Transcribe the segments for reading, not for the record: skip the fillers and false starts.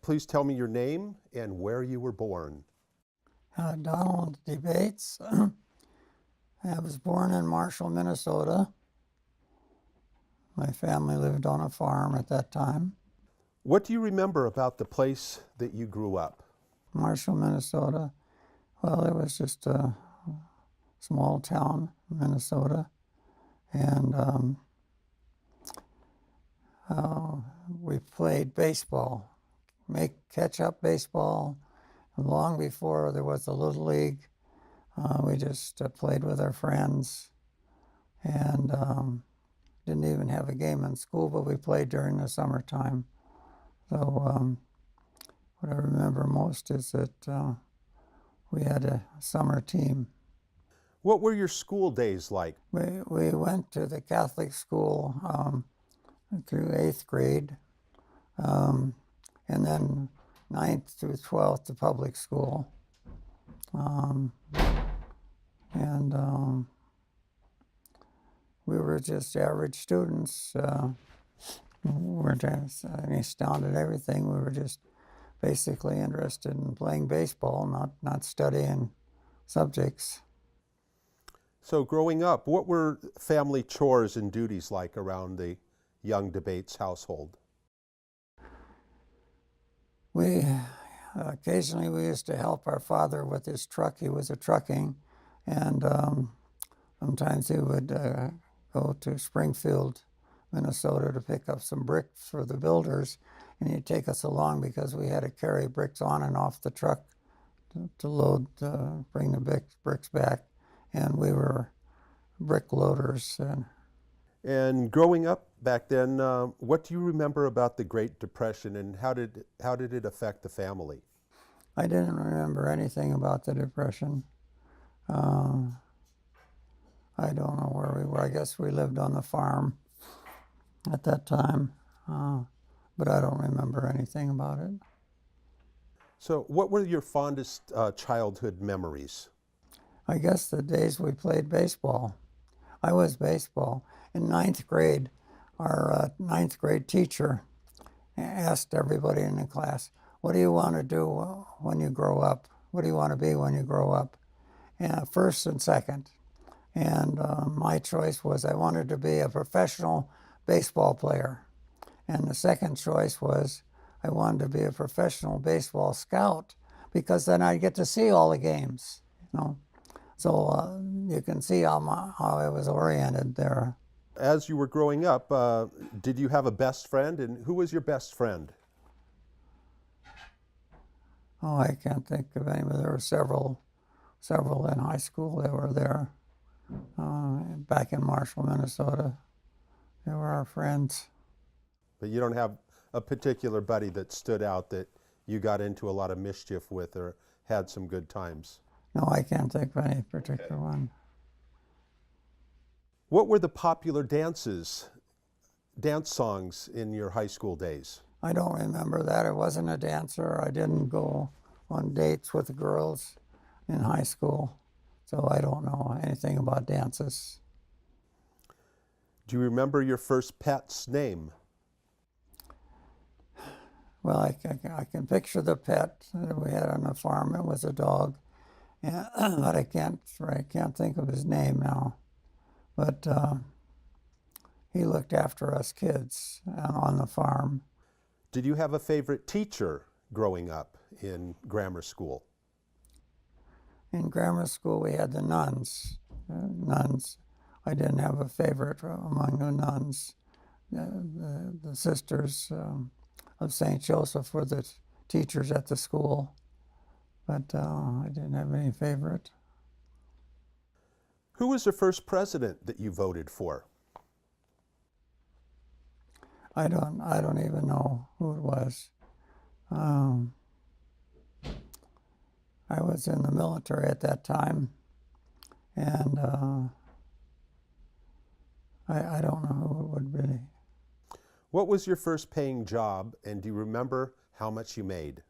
Please tell me your name and where you were born. Donald Debates. I was born in Marshall, Minnesota. My family lived on a farm at that time. What do you remember about the place that you grew up? Marshall, Minnesota. Well, it was just a small town, Minnesota. And we played baseball, catch-up baseball. Long before there was a Little League, we just played with our friends and didn't even have a game in school, but we played during the summertime. So what I remember most is that we had a summer team. What were your school days like? We went to the Catholic school through 8th grade, and then 9th through 12th to public school. We were just average students. We weren't any astounded at everything. We were just basically interested in playing baseball, not studying subjects. So growing up, what were family chores and duties like around the young Debates household? Occasionally we used to help our father with his truck. He was a trucking, and sometimes he would go to Springfield, Minnesota to pick up some bricks for the builders, and he'd take us along because we had to carry bricks on and off the truck to load, bring the bricks back, and we were brick loaders. And growing up back then, what do you remember about the Great Depression and how did it affect the family? I didn't remember anything about the Depression. I don't know where we were. I guess we lived on the farm at that time, but I don't remember anything about it. So what were your fondest childhood memories? I guess the days we played baseball. I was baseball. In 9th grade, our 9th grade teacher asked everybody in the class, what do you want to do when you grow up? What do you want to be when you grow up? And first and second. And my choice was I wanted to be a professional baseball player. And the second choice was I wanted to be a professional baseball scout because then I'd get to see all the games, you know. So you can see how I was oriented there. As you were growing up, did you have a best friend, and who was your best friend? Oh, I can't think of any, but there were several in high school that were there. Back in Marshall, Minnesota, they were our friends. But you don't have a particular buddy that stood out that you got into a lot of mischief with or had some good times? No, I can't think of any particular one. What were the popular dance songs in your high school days? I don't remember that. I wasn't a dancer. I didn't go on dates with girls in high school, so I don't know anything about dances. Do you remember your first pet's name? Well, I can picture the pet that we had on the farm. It was a dog, but I can't think of his name now. But he looked after us kids on the farm. Did you have a favorite teacher growing up in grammar school? In grammar school, we had the nuns. I didn't have a favorite among the nuns. The sisters of St. Joseph were the teachers at the school, but I didn't have any favorite. Who was the first president that you voted for? I don't even know who it was. I was in the military at that time, and I don't know who it would be. What was your first paying job, and do you remember how much you made?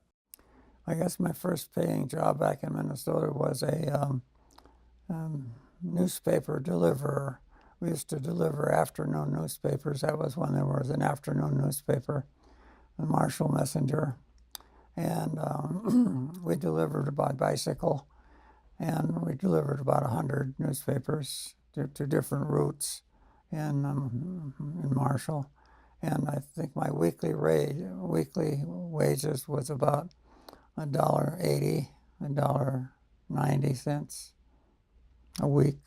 I guess my first paying job back in Minnesota was a newspaper deliverer. We used to deliver afternoon newspapers. That was when there was an afternoon newspaper, the Marshall Messenger. and we delivered by bicycle, and we delivered about 100 newspapers to different routes in Marshall. And I think my weekly wages was about $1.80, $1.90 a week.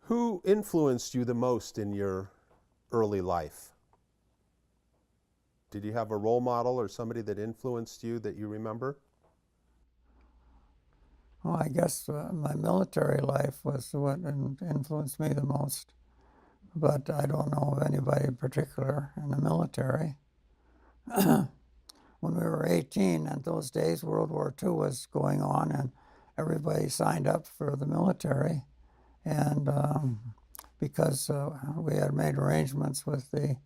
Who influenced you the most in your early life? Did you have a role model or somebody that influenced you that you remember? Well, I guess my military life was what influenced me the most, but I don't know of anybody in particular in the military. When we were 18, in those days, World War II was going on, and everybody signed up for the military. And because we had made arrangements with the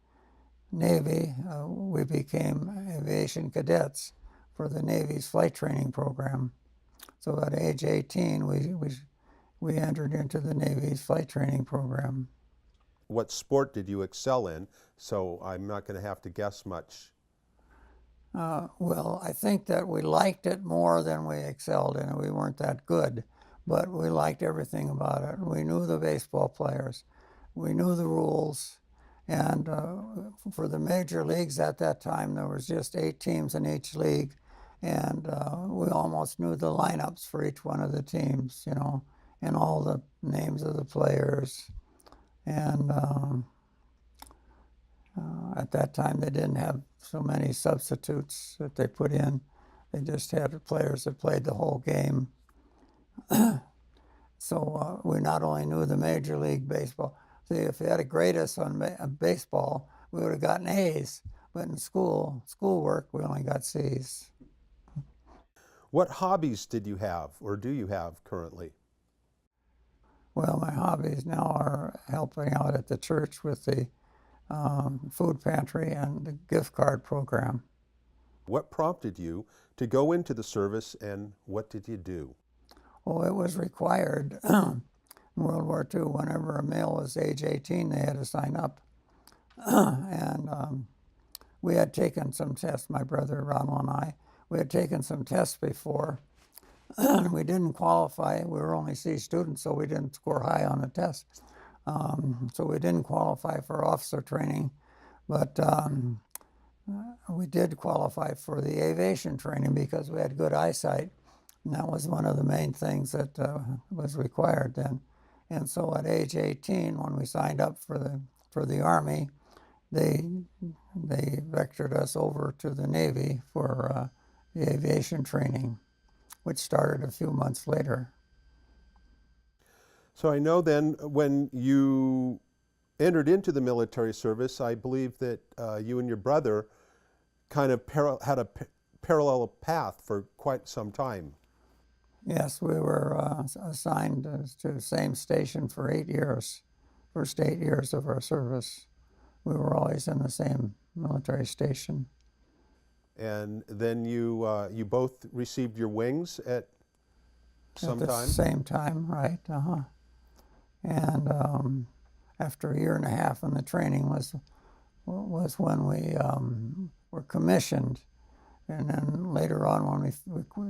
Navy, we became aviation cadets for the Navy's flight training program. So at age 18, we entered into the Navy's flight training program. What sport did you excel in? So I'm not going to have to guess much. Well, I think that we liked it more than we excelled in it. We weren't that good, but we liked everything about it. We knew the baseball players. We knew the rules. And for the major leagues at that time, there was just 8 teams in each league. And we almost knew the lineups for each one of the teams, you know, and all the names of the players. And at that time, they didn't have so many substitutes that they put in. They just had players that played the whole game. So we not only knew the Major League Baseball. See, if we had a grade us on baseball, we would have gotten A's. But in schoolwork, we only got C's. What hobbies did you have or do you have currently? Well, my hobbies now are helping out at the church with the food pantry and the gift card program. What prompted you to go into the service and what did you do? Well, it was required in World War II. Whenever a male was age 18, they had to sign up. And we had taken some tests, my brother Ronald and I. We had taken some tests before. We didn't qualify. We were only C students, so we didn't score high on the test. So we didn't qualify for officer training, but we did qualify for the aviation training because we had good eyesight, and that was one of the main things that was required then. And so at age 18, when we signed up for the Army, they vectored us over to the Navy for the aviation training, which started a few months later. So I know then when you entered into the military service, I believe that you and your brother kind of had a parallel path for quite some time. Yes, we were assigned to the same station for 8 years, first 8 years of our service. We were always in the same military station. And then you both received your wings at some At the time? same time, right? And after a year and a half in the training was when we were commissioned. And then later on, when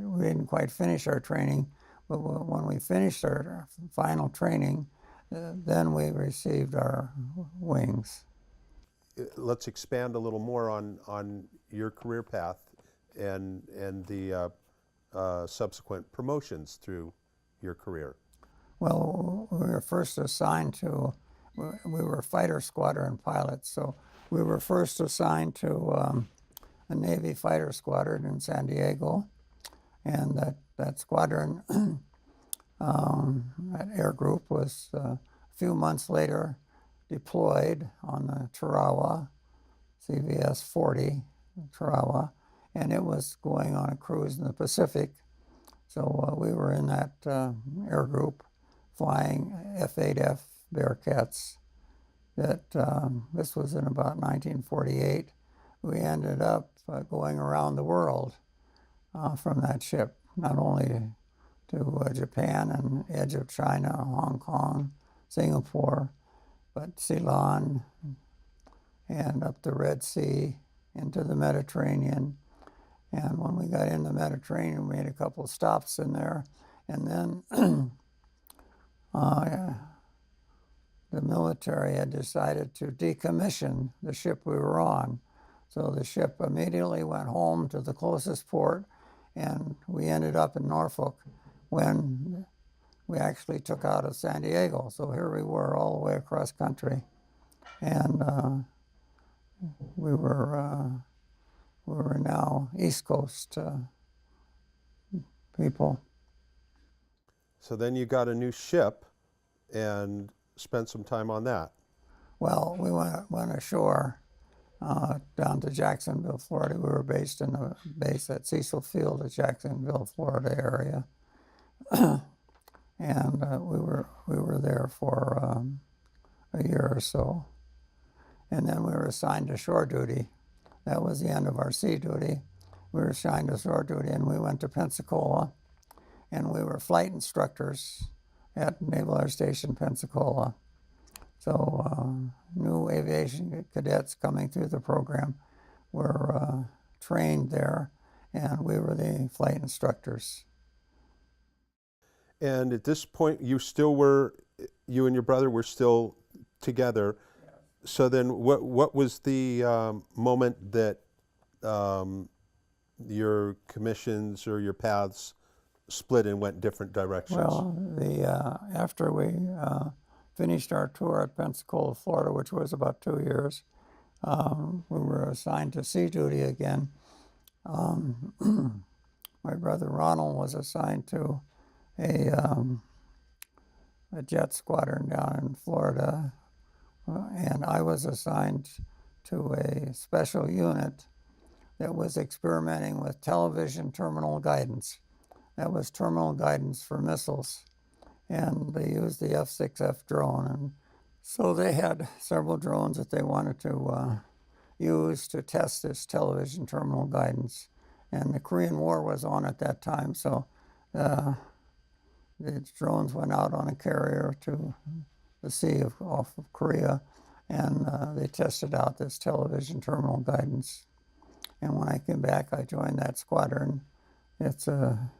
we didn't quite finish our training, but when we finished our final training, then we received our wings. Let's expand a little more on your career path and the subsequent promotions through your career. Well, we were first assigned to, we were fighter squadron pilots, so we were first assigned to a Navy fighter squadron in San Diego, and that squadron, that air group was a few months later deployed on the Tarawa, CVS 40, Tarawa, and it was going on a cruise in the Pacific. So we were in that air group flying F-8F Bearcats. This was in about 1948. We ended up going around the world from that ship, not only to Japan and edge of China, Hong Kong, Singapore, but Ceylon and up the Red Sea into the Mediterranean. And when we got in the Mediterranean, we made a couple of stops in there. And then the military had decided to decommission the ship we were on. So the ship immediately went home to the closest port, and we ended up in Norfolk when we actually took out of San Diego. So here we were all the way across country. And we were now East Coast people. So then you got a new ship and spent some time on that. Well, we went ashore down to Jacksonville, Florida. We were based in the base at Cecil Field at Jacksonville, Florida area, and we were there for a year or so, and then we were assigned to shore duty. That was the end of our sea duty. We were assigned to shore duty, and we went to Pensacola, and we were flight instructors at Naval Air Station Pensacola. So new aviation cadets coming through the program were trained there, and we were the flight instructors. And at this point, you and your brother were still together. Yes. So then what was the moment that your commissions or your paths split and went different directions? Well, after we finished our tour at Pensacola, Florida, which was about 2 years, we were assigned to sea duty again. My brother Ronald was assigned to a jet squadron down in Florida, and I was assigned to a special unit that was experimenting with television terminal guidance. That was terminal guidance for missiles, and they used the F-6F drone. And so they had several drones that they wanted to use to test this television terminal guidance. And the Korean War was on at that time, so the drones went out on a carrier to the sea off of Korea, and they tested out this television terminal guidance. And when I came back, I joined that squadron. It's a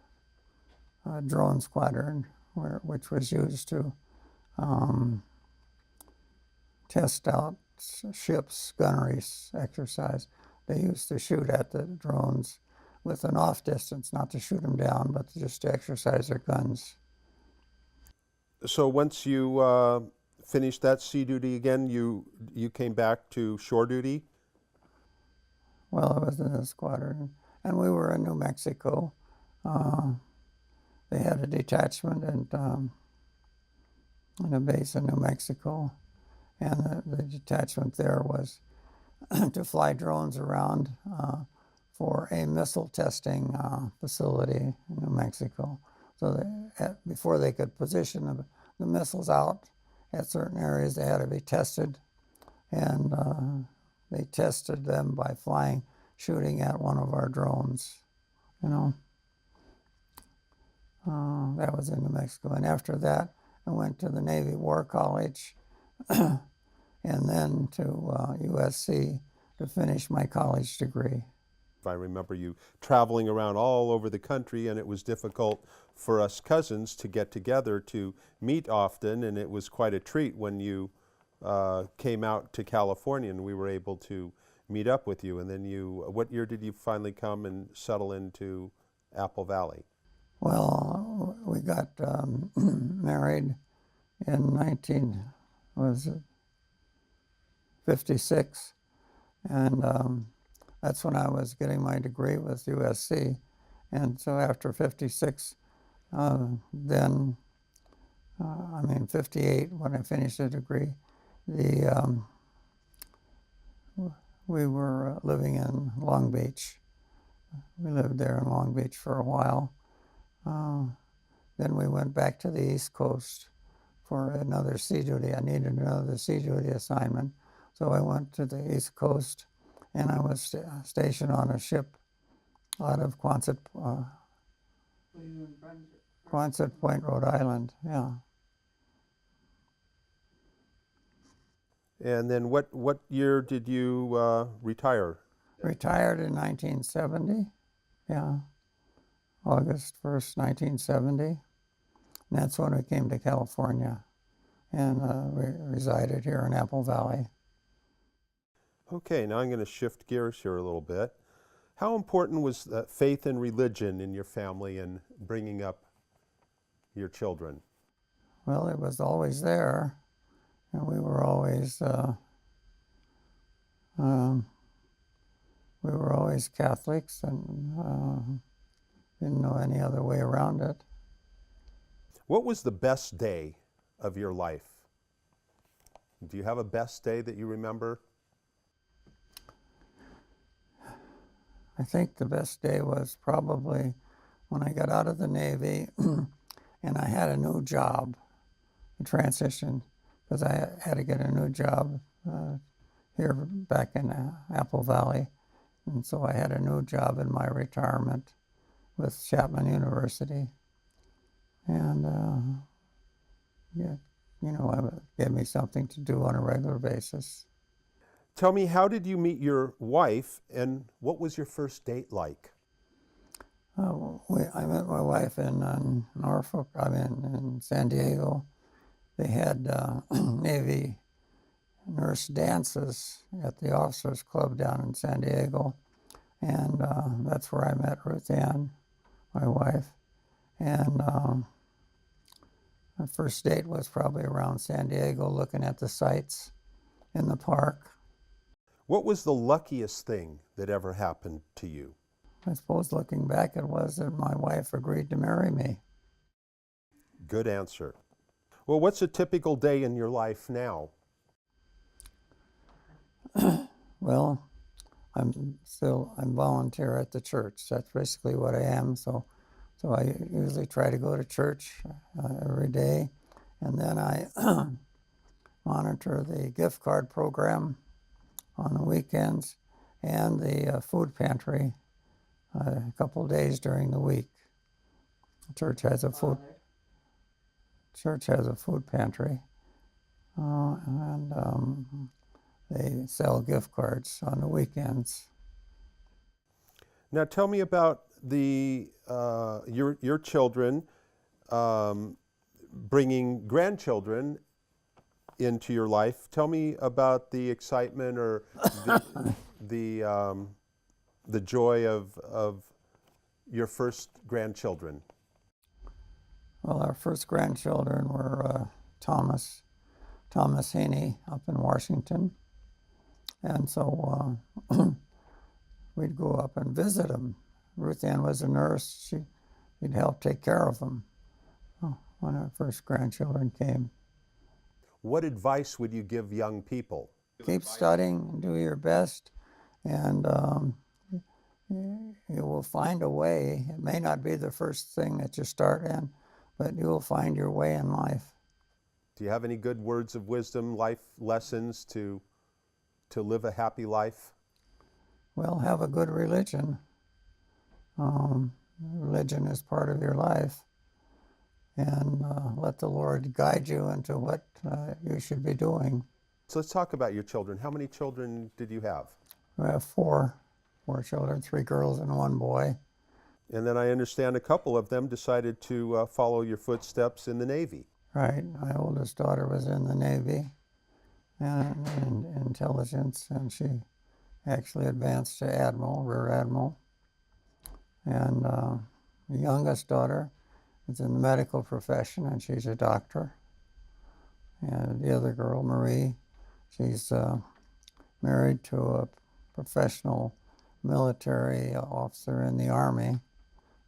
drone squadron, which was used to test out ships' gunnery exercise. They used to shoot at the drones with an off distance, not to shoot them down, but just to exercise their guns. So once you finished that sea duty again, you came back to shore duty? Well, I was in the squadron, and we were in New Mexico. They had a detachment in a base in New Mexico, and the detachment there was to fly drones around for a missile testing facility in New Mexico. So before they could position the missiles out at certain areas, they had to be tested, and they tested them by shooting at one of our drones, you know. That was in New Mexico. And after that, I went to the Navy War College and then to USC to finish my college degree. I remember you traveling around all over the country, and it was difficult for us cousins to get together to meet often, and it was quite a treat when you came out to California and we were able to meet up with you. And then what year did you finally come and settle into Apple Valley? Well, we got married in 1956, and that's when I was getting my degree with USC. And so after 56, then, 58, when I finished the degree, we were living in Long Beach. We lived there in Long Beach for a while. Then we went back to the East Coast for another sea duty. I needed another sea duty assignment. So I went to the East Coast, and I was stationed on a ship out of Quonset Point, Rhode Island, yeah. And then what year did you retire? Retired in 1970, yeah, August 1st, 1970. And that's when we came to California and we resided here in Apple Valley. Okay, now I'm going to shift gears here a little bit. How important was faith and religion in your family in bringing up your children? Well, it was always there, and we were always Catholics, and didn't know any other way around it. What was the best day of your life? Do you have a best day that you remember? I think the best day was probably when I got out of the Navy and I had a new job, a transition, because I had to get a new job here back in Apple Valley. And so I had a new job in my retirement with Chapman University. And, yeah, you know, it gave me something to do on a regular basis. Tell me, how did you meet your wife, and what was your first date like? I met my wife in Norfolk, in San Diego. They had Navy nurse dances at the Officers Club down in San Diego. And that's where I met Ruth Ann, my wife. And the first date was probably around San Diego, looking at the sights in the park. What was the luckiest thing that ever happened to you? I suppose looking back, it was that my wife agreed to marry me. Good answer. Well, what's a typical day in your life now? Well, I'm volunteer at the church. That's basically what I am. So I usually try to go to church every day, and then I monitor the gift card program on the weekends and the food pantry a couple days during the week. The church has a food pantry, and they sell gift cards on the weekends. Now tell me about your children bringing grandchildren into your life. Tell me about the excitement or the joy of your first grandchildren. Well, our first grandchildren were Thomas Haney up in Washington, and so we'd go up and visit him. Ruth Ann was a nurse. She'd help take care of him when our first grandchildren came. What advice would you give young people? Keep studying, do your best, and you will find a way. It may not be the first thing that you start in, but you will find your way in life. Do you have any good words of wisdom, life lessons to live a happy life? Well, have a good religion. Religion is part of your life, and let the Lord guide you into what you should be doing. So let's talk about your children. How many children did you have? We have four children, 3 girls and 1 boy. And then I understand a couple of them decided to follow your footsteps in the Navy. Right. My oldest daughter was in the Navy and in intelligence, and she actually advanced to admiral, rear admiral. And the youngest daughter is in the medical profession, and she's a doctor. And the other girl, Marie, she's married to a professional military officer in the Army.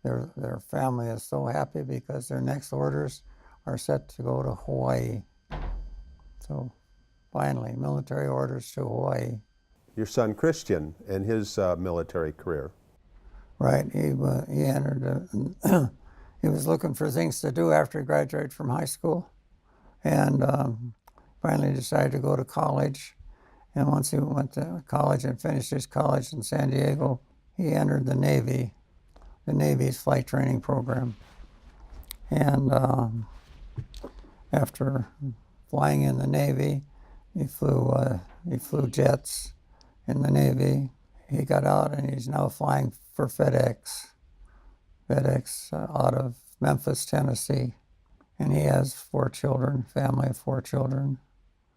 Their family is so happy because their next orders are set to go to Hawaii. So finally, military orders to Hawaii. Your son Christian and his military career. Right, he entered, he was looking for things to do after he graduated from high school, and finally decided to go to college. And once he went to college and finished his college in San Diego, he entered the Navy, the Navy's flight training program. And after flying in the Navy, he flew jets in the Navy. he got out and he's now flying for FedEx. FedEx out of Memphis, Tennessee. And he has 4 children, family of 4 children.